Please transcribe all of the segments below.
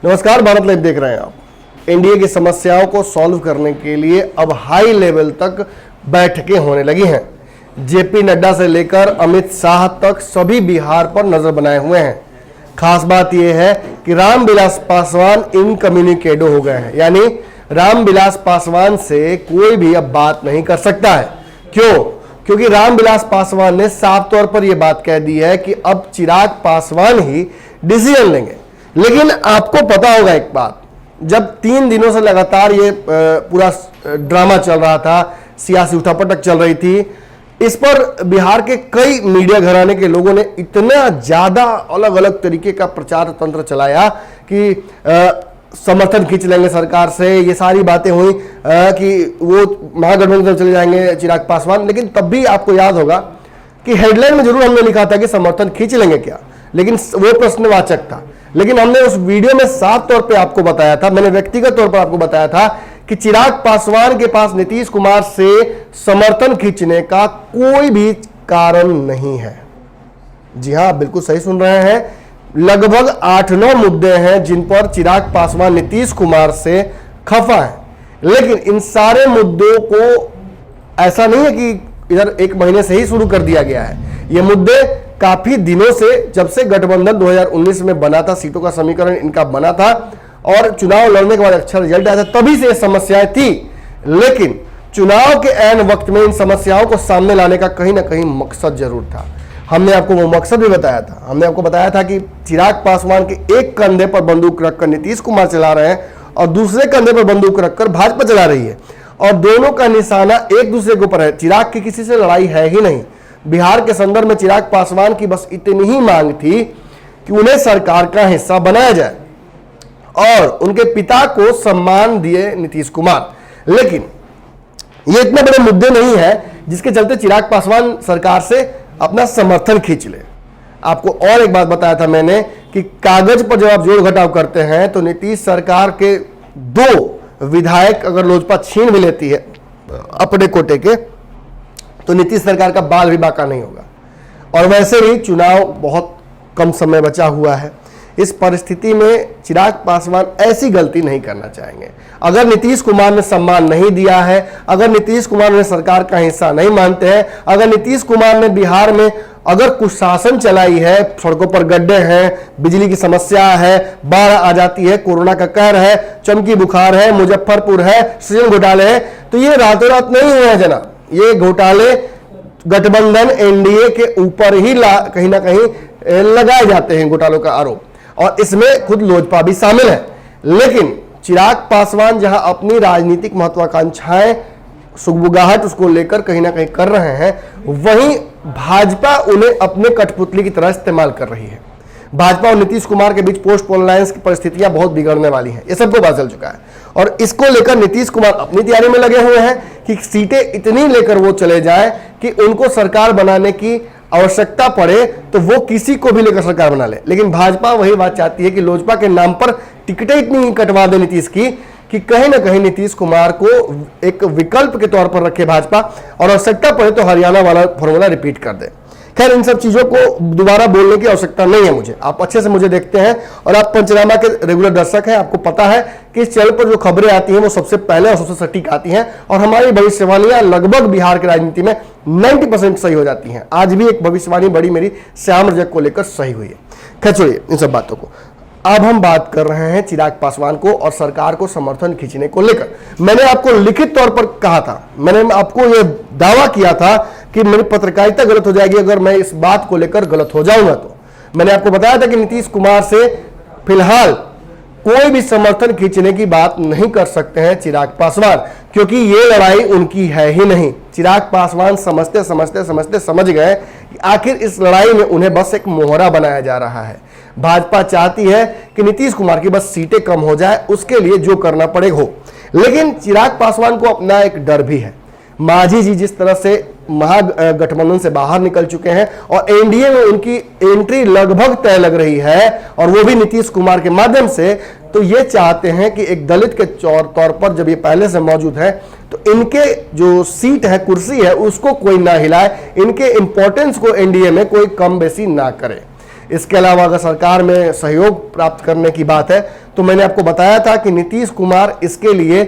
नमस्कार, भारत लाइव देख रहे हैं आप। एनडीए की समस्याओं को सॉल्व करने के लिए अब हाई लेवल तक बैठकें होने लगी हैं। जेपी नड्डा से लेकर अमित शाह तक सभी बिहार पर नजर बनाए हुए हैं। खास बात यह है कि रामविलास पासवान इनकम्युनिकेडो हो गए हैं, यानी रामविलास पासवान से कोई भी अब बात नहीं कर सकता है। क्यों? क्योंकि रामविलास पासवान ने साफ तौर पर यह बात कह दी है कि अब चिराग पासवान ही डिसीजन लेंगे। लेकिन आपको पता होगा एक बात, जब 3 दिनों से लगातार ये पूरा ड्रामा चल रहा था, सियासी उठापटक चल रही थी, इस पर बिहार के कई मीडिया घराने के लोगों ने इतना ज्यादा अलग अलग तरीके का प्रचार तंत्र चलाया कि समर्थन खींच लेंगे सरकार से, ये सारी बातें हुई कि वो महागठबंधन चले जाएंगे चिराग पासवान। लेकिन तब भी आपको याद होगा कि हेडलाइन में जरूर हमने लिखा था कि समर्थन खींच लेंगे क्या, लेकिन वो प्रश्नवाचक था। लेकिन हमने उस वीडियो में साफ तौर पे आपको बताया था, मैंने व्यक्तिगत तौर पर आपको बताया था कि चिराग पासवान के पास नीतीश कुमार से समर्थन खींचने का कोई भी कारण नहीं है। जी हां, बिल्कुल सही सुन रहे हैं। लगभग 8-9 मुद्दे हैं जिन पर चिराग पासवान नीतीश कुमार से खफा है। लेकिन इन सारे मुद्दों को ऐसा नहीं है कि इधर 1 महीने से ही शुरू कर दिया गया है। ये मुद्दे काफी दिनों से, जब से गठबंधन 2019 में बना था, सीटों का समीकरण इनका बना था और चुनाव लड़ने के बाद अच्छा रिजल्ट आया था, तभी से ये समस्याएं थी। लेकिन चुनाव के ऐन वक्त में इन समस्याओं को सामने लाने का कहीं ना कहीं मकसद जरूर था। हमने आपको वो मकसद भी बताया था। हमने आपको बताया था कि चिराग पासवान के एक कंधे पर बंदूक रखकर नीतीश कुमार चला रहे हैं और दूसरे कंधे पर बंदूक रखकर भाजपा चला रही है, और दोनों का निशाना एक दूसरे के ऊपर है। चिराग की किसी से लड़ाई है ही नहीं। बिहार के संदर्भ में चिराग पासवान की बस इतनी ही मांग थी कि उन्हें सरकार का हिस्सा बनाया जाए और उनके पिता को सम्मान दिए नीतीश कुमार। लेकिन ये इतने बड़े मुद्दे नहीं है जिसके चलते चिराग पासवान सरकार से अपना समर्थन खींच ले। आपको और एक बात बताया था मैंने कि कागज पर जब आप जोड़ घटाव करते हैं तो नीतीश सरकार के 2 विधायक अगर लोजपा छीन भी लेती है अपने कोटे के, तो नीतीश सरकार का बाल भी बाका नहीं होगा। और वैसे भी चुनाव बहुत कम समय बचा हुआ है। इस परिस्थिति में चिराग पासवान ऐसी गलती नहीं करना चाहेंगे। अगर नीतीश कुमार ने सम्मान नहीं दिया है, अगर नीतीश कुमार ने सरकार का हिस्सा नहीं मानते हैं, अगर नीतीश कुमार ने बिहार में अगर कुछ शासन चलाई है, सड़कों पर गड्ढे हैं, बिजली की समस्या है, बाढ़ आ जाती है, कोरोना का कहर है, चमकी बुखार है, मुजफ्फरपुर है, सृजन घोटाले हैं, तो ये रातों रात नहीं हुए हैं जनाब। ये घोटाले गठबंधन एनडीए के ऊपर ही कहीं ना कहीं लगाए जाते हैं घोटालों का आरोप, और इसमें खुद लोजपा भी शामिल है। लेकिन चिराग पासवान जहां अपनी राजनीतिक महत्वाकांक्षाएं, सुगबुगाहट उसको लेकर कहीं ना कहीं कर रहे हैं, वहीं भाजपा उन्हें अपने कठपुतली की तरह इस्तेमाल कर रही है। भाजपा और नीतीश कुमार के बीच पोस्ट पोल अलायंस की परिस्थितियां बहुत बिगड़ने वाली हैं, ये सबको पता चल चुका है। और इसको लेकर नीतीश कुमार अपनी तैयारी में लगे हुए हैं कि सीटें इतनी लेकर वो चले जाएं कि उनको सरकार बनाने की आवश्यकता पड़े तो वो किसी को भी लेकर सरकार बना ले। लेकिन भाजपा वही बात चाहती है कि लोजपा के नाम पर टिकटें इतनी कटवा दे नीतीश की कि कहीं ना कहीं नीतीश कुमार को एक विकल्प के तौर पर रखे भाजपा, और आवश्यकता पड़े तो हरियाणा वाला फॉर्मूला रिपीट कर दे। खैर, इन सब चीजों को दोबारा बोलने की आवश्यकता नहीं है मुझे। आप अच्छे से मुझे देखते हैं और आप पंचनामा के रेगुलर दर्शक हैं। आपको पता है कि इस चैनल पर जो खबरें आती हैं वो सबसे पहले और सबसे सटीक आती हैं, और हमारी भविष्यवाणियां लगभग बिहार की राजनीति में 90% सही हो जाती हैं। आज भी एक भविष्यवाणी बड़ी मेरी श्याम रजक को लेकर सही हुई है। खैर, छोड़िए इन सब बातों को। अब हम बात कर रहे हैं चिराग पासवान को और सरकार को समर्थन खींचने को लेकर। मैंने आपको लिखित तौर पर कहा था, मैंने आपको यह दावा किया था कि मेरी पत्रकारिता गलत हो जाएगी अगर मैं इस बात को लेकर गलत हो जाऊंगा। तो मैंने आपको बताया था कि नीतीश कुमार से फिलहाल कोई भी समर्थन खींचने की बात नहीं कर सकते हैं चिराग पासवान, क्योंकि ये लड़ाई उनकी है ही नहीं। चिराग पासवान समझते समझते समझते समझ गए कि आखिर इस लड़ाई में उन्हें बस एक मोहरा बनाया जा रहा है। भाजपा चाहती है कि नीतीश कुमार की बस सीटें कम हो जाए, उसके लिए जो करना पड़े हो। लेकिन चिराग पासवान को अपना एक डर भी है। मांझी जी जिस तरह से महागठबंधन से बाहर निकल चुके हैं और एनडीए में उनकी एंट्री लगभग तय लग रही है, और वो भी नीतीश कुमार के माध्यम से, तो ये चाहते हैं कि एक दलित के तौर पर जब ये पहले से मौजूद है तो इनके जो सीट है, कुर्सी है, उसको कोई ना हिलाए, इनके इंपॉर्टेंस को एनडीए में कोई कम बेसी ना करे। इसके अलावा अगर सरकार में सहयोग प्राप्त करने की बात है तो मैंने आपको बताया था कि नीतीश कुमार इसके लिए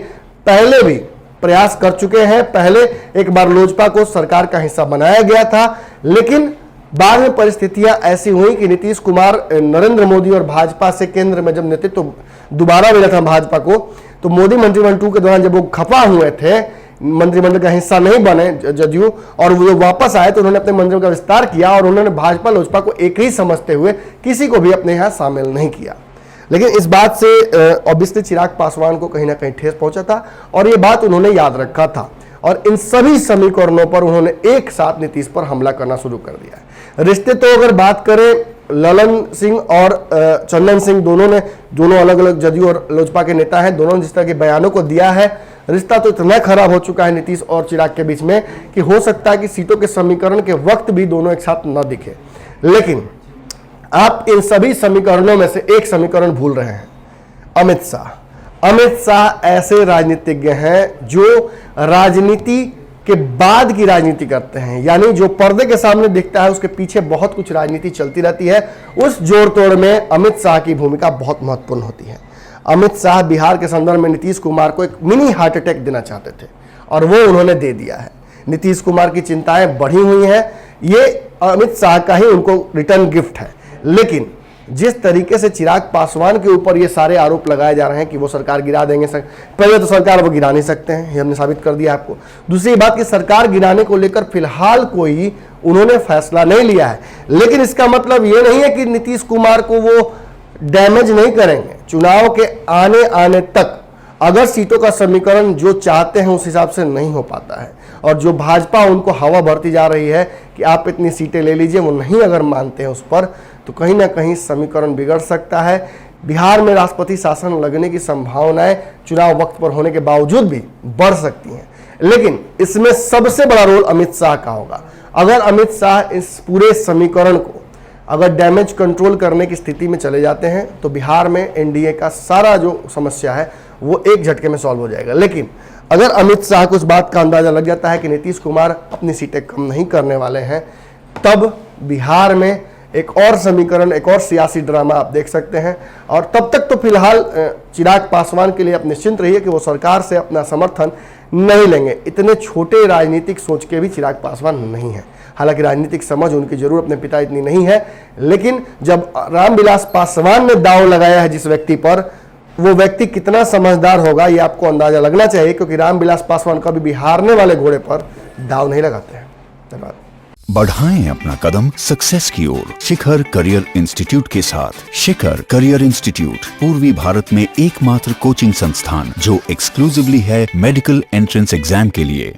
पहले भी प्रयास कर चुके हैं। पहले एक बार लोजपा को सरकार का हिस्सा बनाया गया था, लेकिन बाद में परिस्थितियां ऐसी हुई कि नीतीश कुमार नरेंद्र मोदी और भाजपा से केंद्र में जब नेतृत्व दोबारा मिला था भाजपा को, तो मोदी मंत्रिमंडल 2 के दौरान जब वो खफा हुए थे, मंत्रिमंडल का हिस्सा नहीं बने जदयू, और वो वापस आए तो उन्होंने अपने मंत्रिमंडल का विस्तार किया और उन्होंने भाजपा लोजपा को एक ही समझते हुए किसी को भी अपने यहां शामिल नहीं किया। लेकिन इस बात से ऑब्वियसली चिराग पासवान को कहीं ना कहीं ठेस पहुंचा था और ये बात उन्होंने याद रखा था, और इन सभी समीकरणों पर उन्होंने एक साथ नीतीश पर हमला करना शुरू कर दिया है। रिश्ते तो अगर बात करें, ललन सिंह और चंदन सिंह दोनों अलग अलग जदयू और लोजपा के नेता हैं, दोनों ने जिस तरह के बयानों को दिया है, रिश्ता तो इतना खराब हो चुका है नीतीश और चिराग के बीच में कि हो सकता है कि सीटों के समीकरण के वक्त भी दोनों एक साथ न दिखे। लेकिन आप इन सभी समीकरणों में से एक समीकरण भूल रहे हैं, अमित शाह। अमित शाह ऐसे राजनीतिज्ञ हैं जो राजनीति के बाद की राजनीति करते हैं, यानी जो पर्दे के सामने दिखता है उसके पीछे बहुत कुछ राजनीति चलती रहती है। उस जोड़ तोड़ में अमित शाह की भूमिका बहुत महत्वपूर्ण होती है। अमित शाह बिहार के संदर्भ में नीतीश कुमार को एक मिनी हार्ट अटैक देना चाहते थे और वो उन्होंने दे दिया है। नीतीश कुमार की चिंताएं बढ़ी हुई हैं, ये अमित शाह का ही उनको रिटर्न गिफ्ट है। लेकिन जिस तरीके से चिराग पासवान के ऊपर ये सारे आरोप लगाए जा रहे हैं कि वो सरकार गिरा देंगे, पहले तो सरकार वो गिरा नहीं सकते हैं, ये हमने साबित कर दिया आपको। दूसरी बात कि सरकार गिराने को लेकर फिलहाल कोई उन्होंने फैसला नहीं लिया है, लेकिन इसका मतलब ये नहीं है कि नीतीश कुमार को वो डैमेज नहीं करेंगे। चुनाव के आने तक अगर सीटों का समीकरण जो चाहते हैं उस हिसाब से नहीं हो पाता है, और जो भाजपा उनको हवा भरती जा रही है कि आप इतनी सीटें ले लीजिए, वो नहीं अगर मानते हैं उस पर, तो कहीं ना कहीं समीकरण बिगड़ सकता है। बिहार में राष्ट्रपति शासन लगने की संभावनाएं चुनाव वक्त पर होने के बावजूद भी बढ़ सकती हैं, लेकिन इसमें सबसे बड़ा रोल अमित शाह का होगा। अगर अमित शाह इस पूरे समीकरण को अगर डैमेज कंट्रोल करने की स्थिति में चले जाते हैं तो बिहार में एनडीए का सारा जो समस्या है वो एक झटके में सॉल्व हो जाएगा। लेकिन अगर अमित शाह को इस बात का अंदाजा लग जाता है कि नीतीश कुमार अपनी सीटें कम नहीं करने वाले हैं, तब बिहार में एक और समीकरण, एक और सियासी ड्रामा आप देख सकते हैं। और तब तक तो फिलहाल चिराग पासवान के लिए आप निश्चिंत रहिए कि वो सरकार से अपना समर्थन नहीं लेंगे। इतने छोटे राजनीतिक सोच के भी चिराग पासवान नहीं है। हालांकि राजनीतिक समझ उनकी जरूर अपने पिता इतनी नहीं है, लेकिन जब रामविलास पासवान ने दांव लगाया है जिस व्यक्ति पर, वो व्यक्ति कितना समझदार होगा ये आपको अंदाजा लगना चाहिए, क्योंकि रामविलास पासवान कभी भी हारने वाले घोड़े पर दांव नहीं लगाते हैं। धन्यवाद। बढ़ाएं अपना कदम सक्सेस की ओर शिखर करियर इंस्टीट्यूट के साथ। शिखर करियर इंस्टीट्यूट पूर्वी भारत में एकमात्र कोचिंग संस्थान जो एक्सक्लूसिवली है मेडिकल एंट्रेंस एग्जाम के लिए।